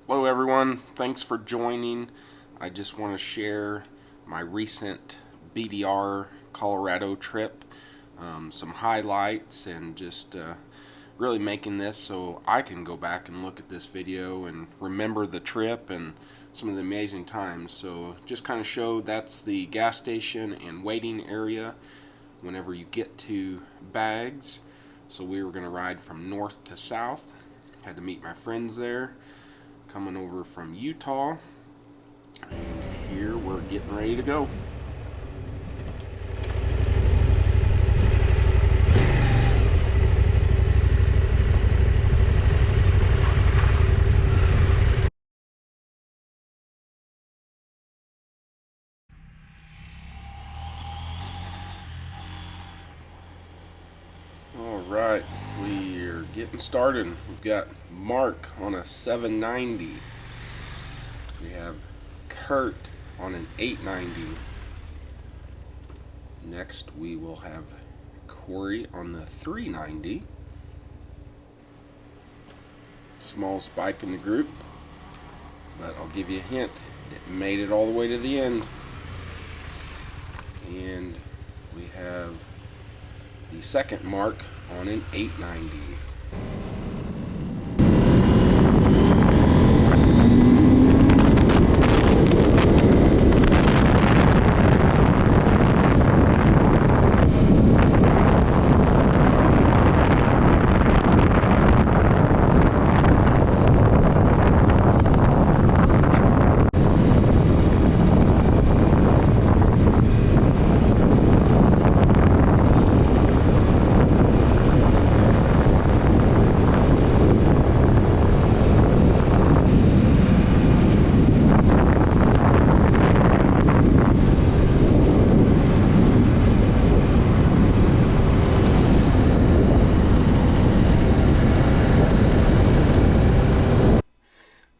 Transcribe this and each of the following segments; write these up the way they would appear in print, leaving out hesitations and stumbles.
Hello everyone, thanks for joining. I just want to share my recent BDR Colorado trip, some highlights, and just really making this so I can go back and look at this video and remember the trip and some of the amazing times. So just kind of show that's the gas station and waiting area whenever you get to Bags. So we were going to ride from north to south. Had to meet my friends there coming over from Utah, and here we're getting ready to go. Alright, we're getting started. We've got Mark on a 790. We have Kurt on an 890. Next we will have Corey on the 390. Smallest bike in the group, but I'll give you a hint, it made it all the way to the end. And we have the second Mark on an 890.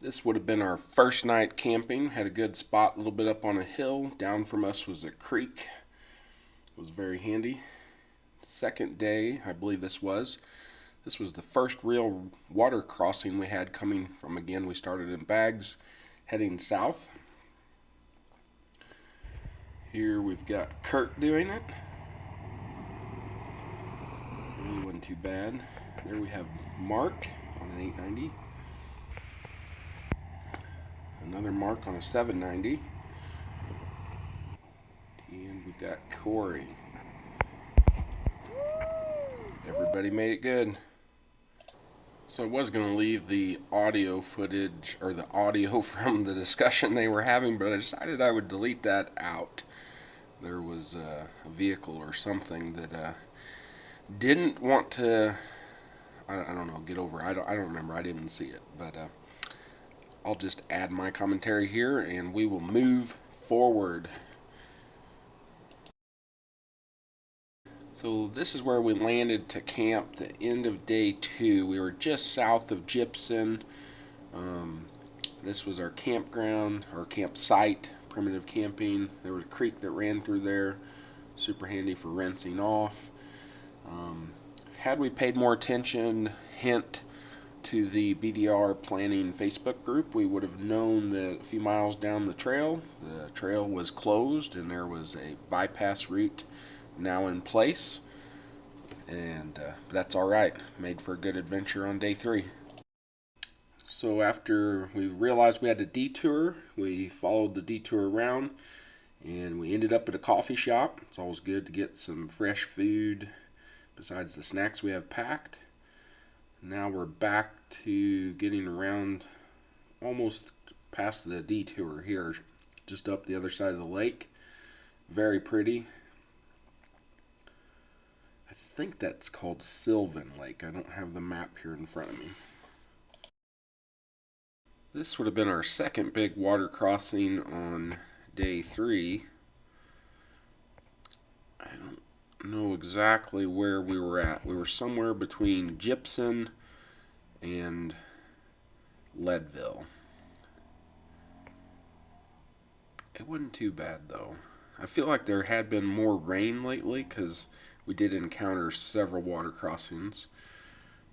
This would have been our first night camping. Had a good spot, a little bit up on a hill. Down from us was a creek. It was very handy. Second day, I believe this was the first real water crossing we had coming from, again, we started in Bags, heading south. Here we've got Kurt doing it. Really wasn't too bad. There we have Mark on an 890. Another Mark on a 790. And we've got Corey. Everybody made it good. So I was going to leave the audio footage, or the audio from the discussion they were having, but I decided I would delete that out. There was a vehicle or something that didn't want to, I don't know, get over. I don't remember. I didn't see it, but I'll just add my commentary here and we will move forward. So this is where we landed to camp the end of day 2. We were just south of Gypsum. This was our campground, our campsite, primitive camping. There was a creek that ran through there, super handy for rinsing off. Had we paid more attention, hint, to the BDR planning Facebook group, we would have known that a few miles down the trail was closed and there was a bypass route now in place, and that's alright. Made for a good adventure on day 3. So after we realized we had a detour, we followed the detour around and we ended up at a coffee shop. It's always good to get some fresh food besides the snacks we have packed. Now we're back to getting around almost past the detour here, just up the other side of the lake. Very pretty. I think that's called Sylvan Lake. I don't have the map here in front of me. This would have been our second big water crossing on day 3. I don't know exactly where we were at. We were somewhere between Gypsum and Leadville. It wasn't too bad though. I feel like there had been more rain lately because we did encounter several water crossings.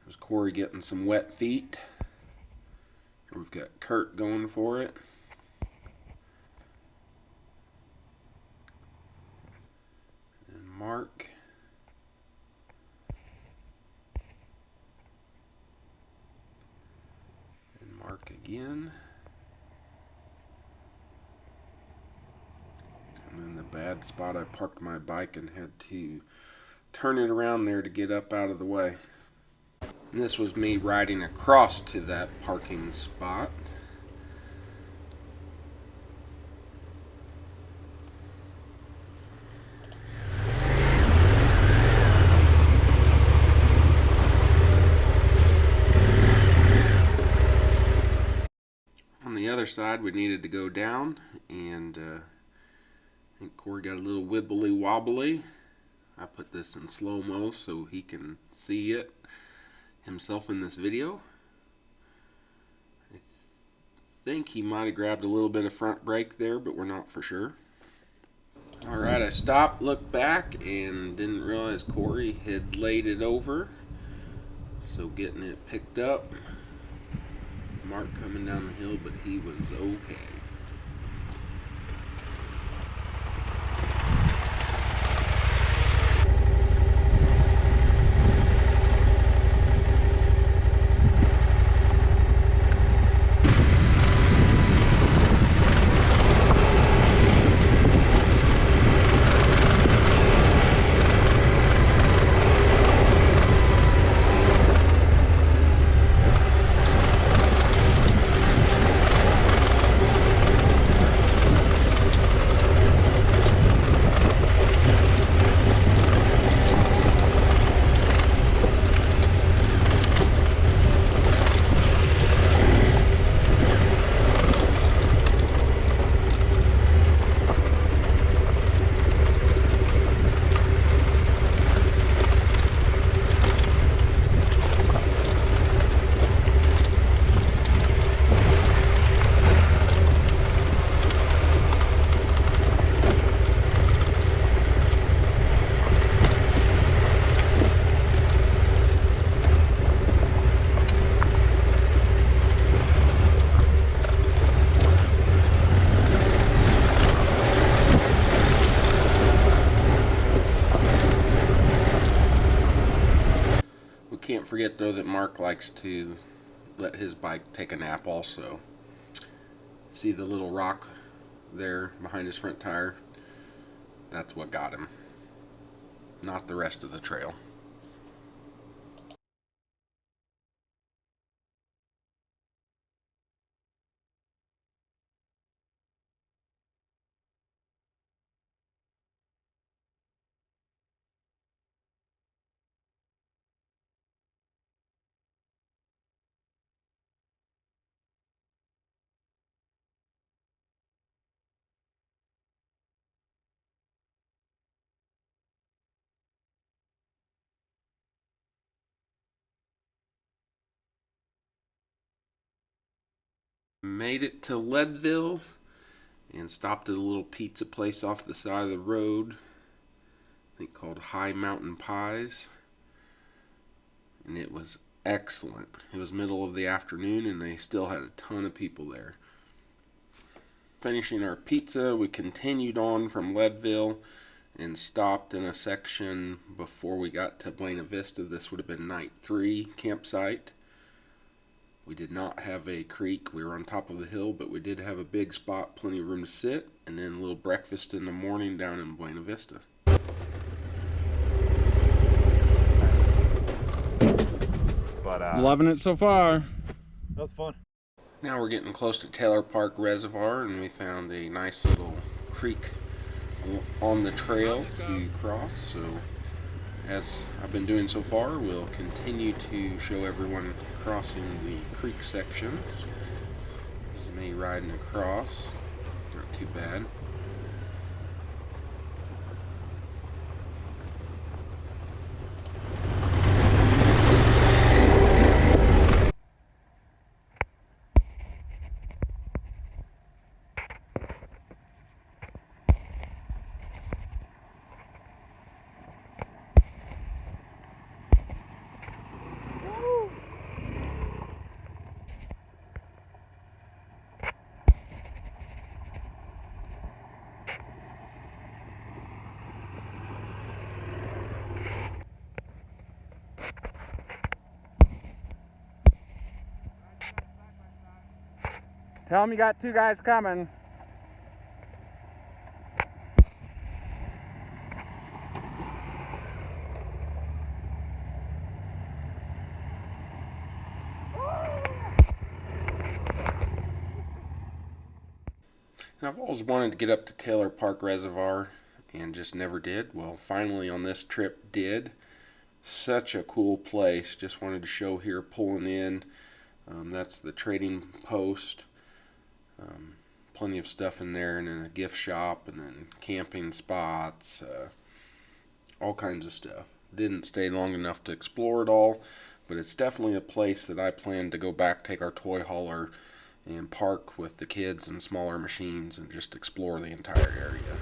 There's Corey getting some wet feet. We've got Kurt going for it. And Mark. And Mark again. And then the bad spot, I parked my bike and had to turn it around there to get up out of the way. And this was me riding across to that parking spot. On the other side, we needed to go down, and I think Corey got a little wibbly wobbly. I put this in slow-mo so he can see it himself in this video. I think he might have grabbed a little bit of front brake there, but we're not for sure. Alright, I stopped, looked back, and didn't realize Corey had laid it over. So getting it picked up. Mark coming down the hill, but he was okay. Can't forget though that Mark likes to let his bike take a nap also. See the little rock there behind his front tire? That's what got him, not the rest of the trail. Made it to Leadville and stopped at a little pizza place off the side of the road, I think called High Mountain Pies, and it was excellent. It was middle of the afternoon and they still had a ton of people there. Finishing our pizza, we continued on from Leadville and stopped in a section before we got to Buena Vista. This would have been night 3 campsite. We did not have a creek. We were on top of the hill, but we did have a big spot, plenty of room to sit, and then a little breakfast in the morning down in Buena Vista. But loving it so far. That was fun. Now we're getting close to Taylor Park Reservoir, and we found a nice little creek on the trail to cross. So as I've been doing so far, we'll continue to show everyone crossing the creek sections. This is me riding across. Not too bad. Tell them you got 2 guys coming. And I've always wanted to get up to Taylor Park Reservoir and just never did. Well, finally on this trip did. Such a cool place. Just wanted to show here pulling in. That's the trading post. Plenty of stuff in there, and then a gift shop, and then camping spots, all kinds of stuff. Didn't stay long enough to explore it all, but it's definitely a place that I plan to go back, take our toy hauler, and park with the kids and smaller machines and just explore the entire area.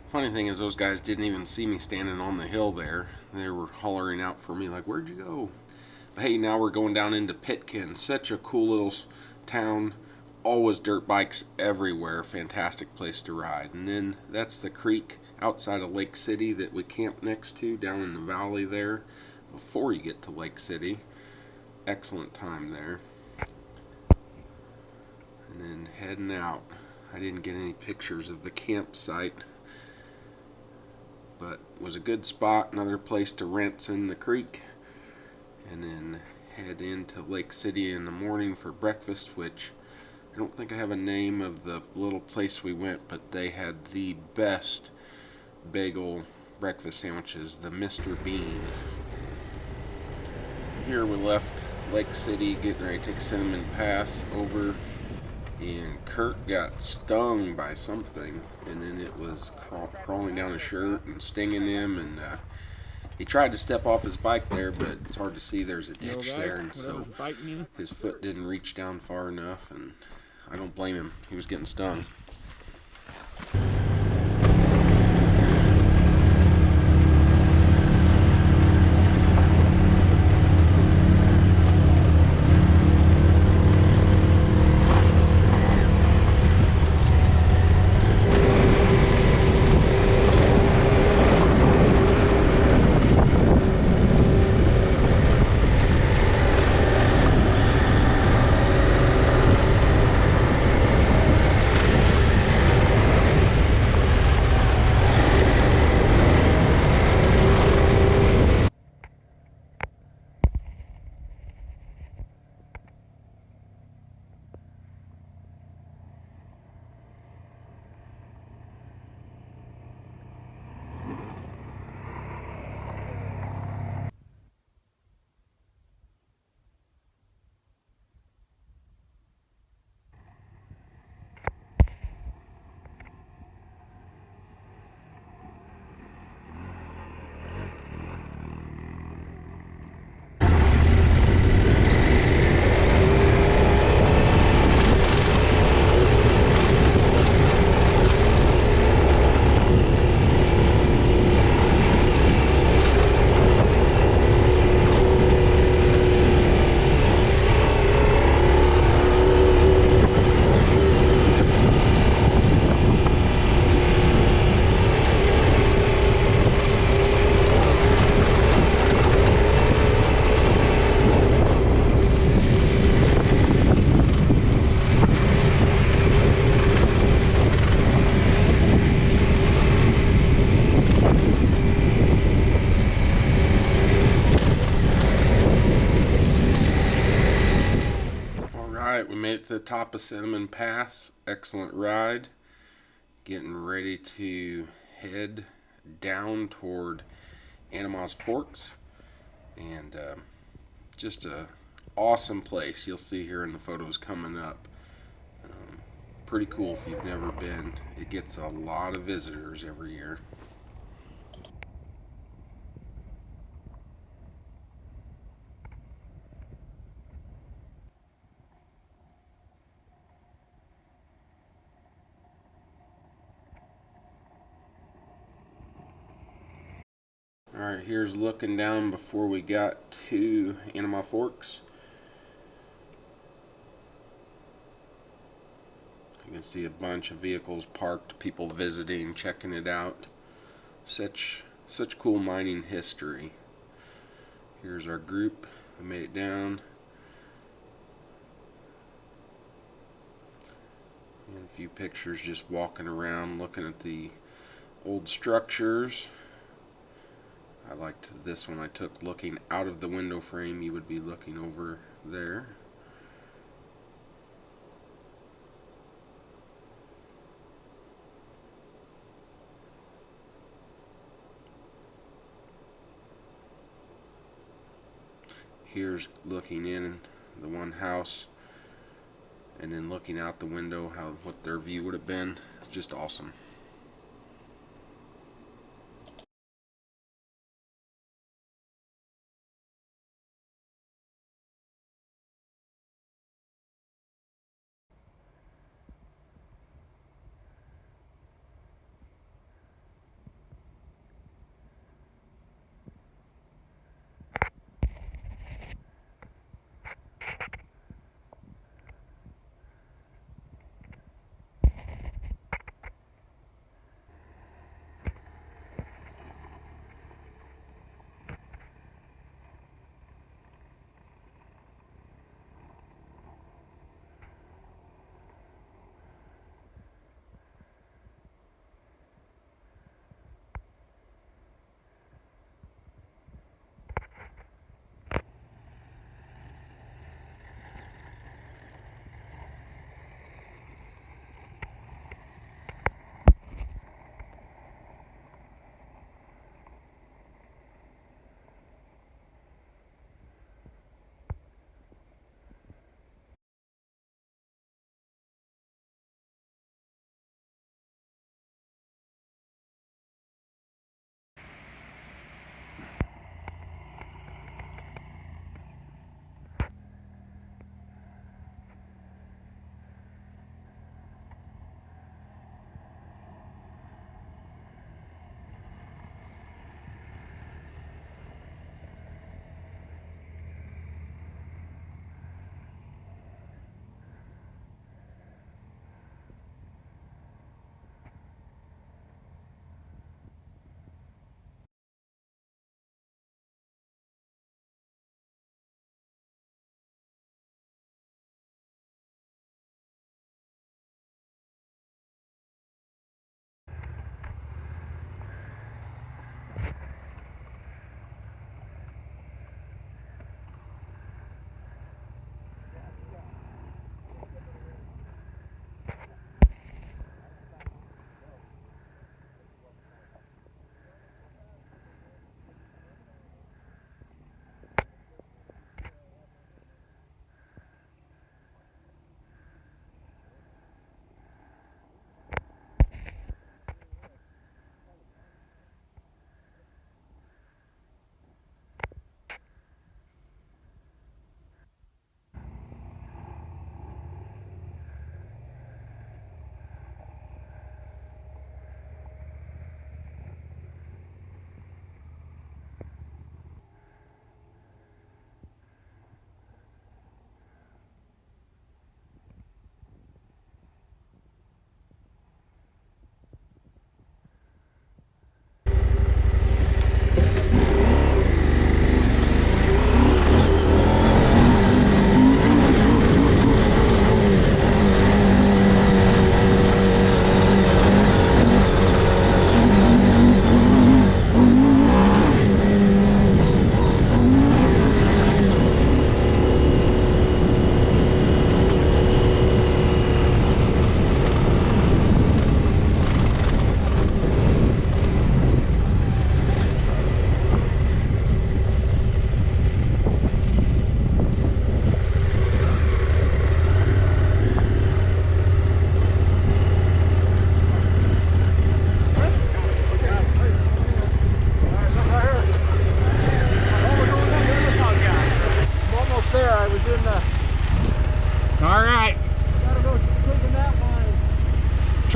Funny thing is, those guys didn't even see me standing on the hill there. They were hollering out for me like, "Where'd you go?" But hey, now we're going down into Pitkin. Such a cool little town. Always dirt bikes everywhere. Fantastic place to ride. And then that's the creek outside of Lake City that we camped next to down in the valley there before you get to Lake City. Excellent time there. And then heading out. I didn't get any pictures of the campsite, but it was a good spot. Another place to rent in the creek, and then head into Lake City in the morning for breakfast, which I don't think I have a name of the little place we went, but they had the best bagel breakfast sandwiches, the Mr. Bean. Here we left Lake City, getting ready to take Cinnamon Pass over, and Kurt got stung by something, and then it was crawling down his shirt and stinging him, and he tried to step off his bike there, but it's hard to see. There's a ditch there, and so his foot didn't reach down far enough, and I don't blame him. He was getting stung. to the top of Cinnamon Pass. Excellent ride. Getting ready to head down toward Animas Forks, and just a awesome place. You'll see here in the photos coming up. Pretty cool if you've never been. It gets a lot of visitors every year. Alright, here's looking down before we got to Animas Forks. You can see a bunch of vehicles parked, people visiting, checking it out. Such cool mining history. Here's our group. We made it down. And a few pictures just walking around, looking at the old structures. I liked this one I took looking out of the window frame. You would be looking over there. Here's looking in the one house and then looking out the window, what their view would have been. Just awesome.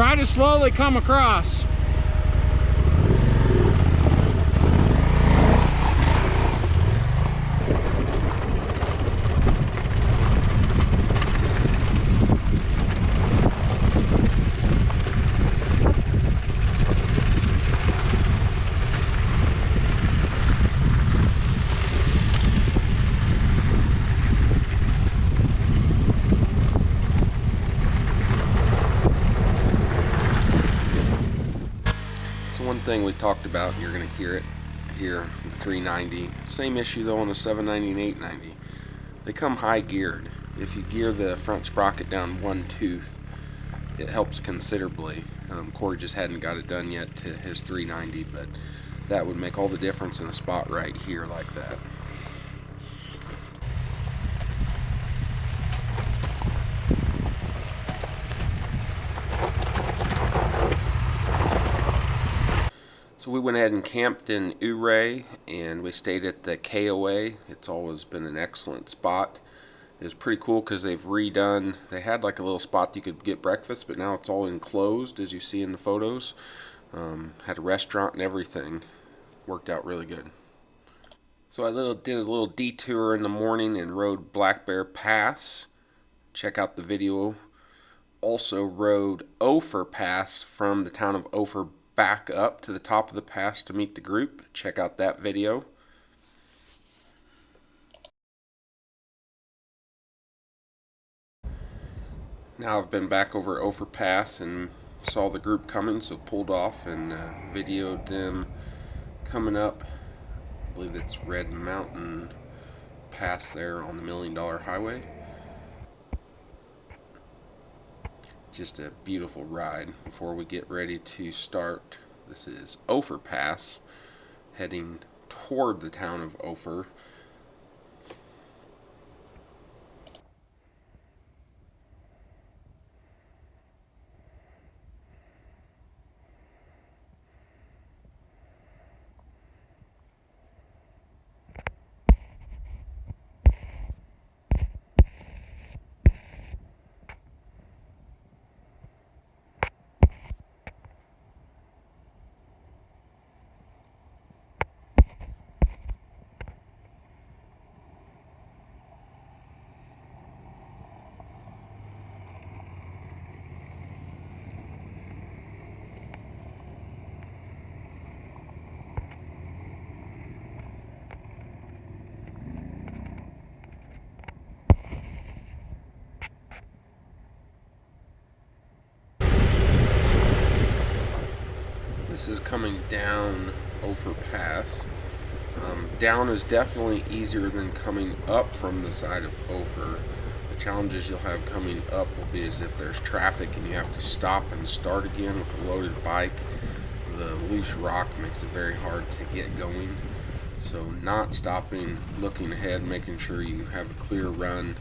Try to slowly come across. One thing we talked about, and you're going to hear it here, the 390. Same issue though on the 790 and 890. They come high geared. If you gear the front sprocket down one tooth, it helps considerably. Corey just hadn't got it done yet to his 390, but that would make all the difference in a spot right here like that. So we went ahead and camped in Ouray, and we stayed at the KOA. It's always been an excellent spot. It was pretty cool because they've redone, they had like a little spot you could get breakfast, but now it's all enclosed as you see in the photos. Had a restaurant and everything. Worked out really good. So I did a little detour in the morning and rode Black Bear Pass. Check out the video. Also rode Ophir Pass from the town of Ophir back up to the top of the pass to meet the group. Check out that video. Now I've been back over Ophir Pass and saw the group coming, so pulled off and videoed them coming up. I believe it's Red Mountain Pass there on the $1 Million Highway. Just a beautiful ride. Before we get ready to start, this is Ophir Pass, heading toward the town of Ophir. This is coming down Ophir Pass. Down is definitely easier than coming up from the side of Ophir. The challenges you'll have coming up will be as if there's traffic and you have to stop and start again with a loaded bike. The loose rock makes it very hard to get going. So not stopping, looking ahead, making sure you have a clear run,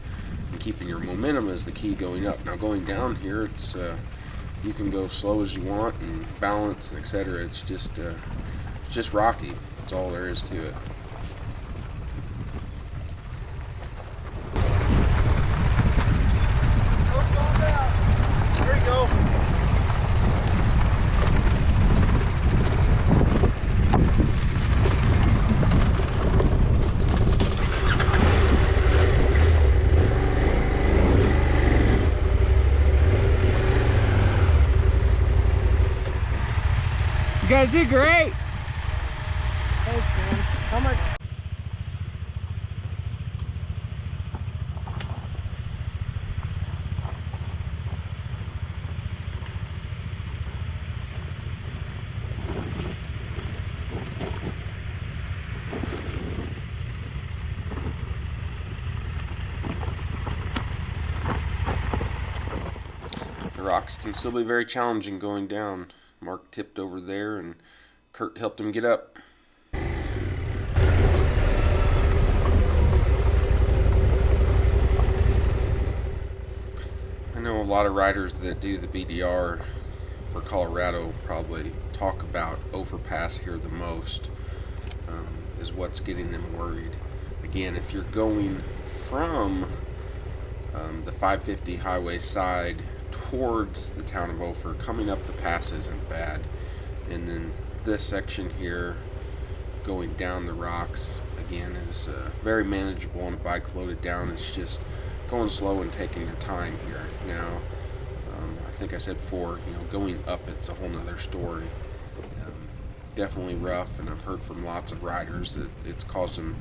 and keeping your momentum is the key going up. Now going down here, it's you can go slow as you want and balance and etc. It's just rocky. That's all there is to it. There you go. You guys did great. Thanks, man. How much? The rocks can still be very challenging going down. Mark tipped over there and Kurt helped him get up. I know a lot of riders that do the BDR for Colorado probably talk about Ophir Pass here the most, is what's getting them worried. Again, if you're going from the 550 highway side towards the town of Ophir. Coming up the pass isn't bad. And then this section here, going down the rocks, again, is very manageable on a bike loaded down. It's just going slow and taking your time here. Now, I think I said before, going up, it's a whole nother story. Definitely rough, and I've heard from lots of riders that it's caused them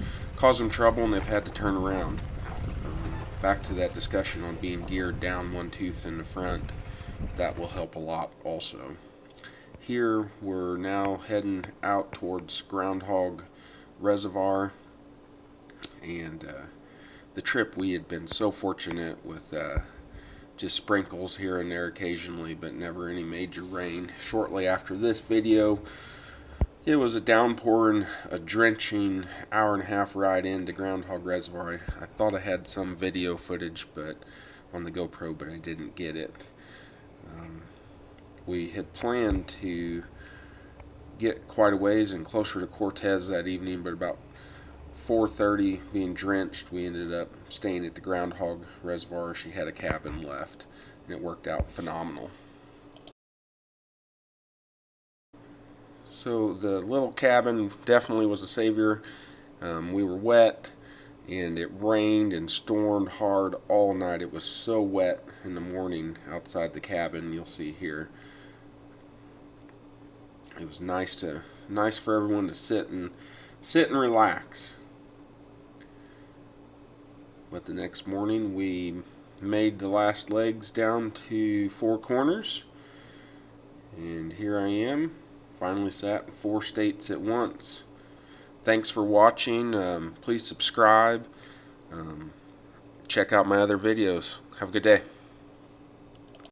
trouble, and they've had to turn around. Back to that discussion on being geared down one tooth in the front, that will help a lot also. Here we're now heading out towards Groundhog Reservoir, and the trip, we had been so fortunate with just sprinkles here and there occasionally, but never any major rain. Shortly after this video, it was a downpour and a drenching hour-and-a-half ride into Groundhog Reservoir. I thought I had some video footage on the GoPro, but I didn't get it. We had planned to get quite a ways and closer to Cortez that evening, but about 4:30, being drenched, we ended up staying at the Groundhog Reservoir. She had a cabin left, and it worked out phenomenal. So the little cabin definitely was a savior. We were wet, and it rained and stormed hard all night. It was so wet in the morning outside the cabin. You'll see here. It was nice for everyone to sit and relax. But the next morning we made the last legs down to Four Corners, and here I am. Finally sat in 4 states at once. Thanks for watching. Please subscribe. Check out my other videos. Have a good day.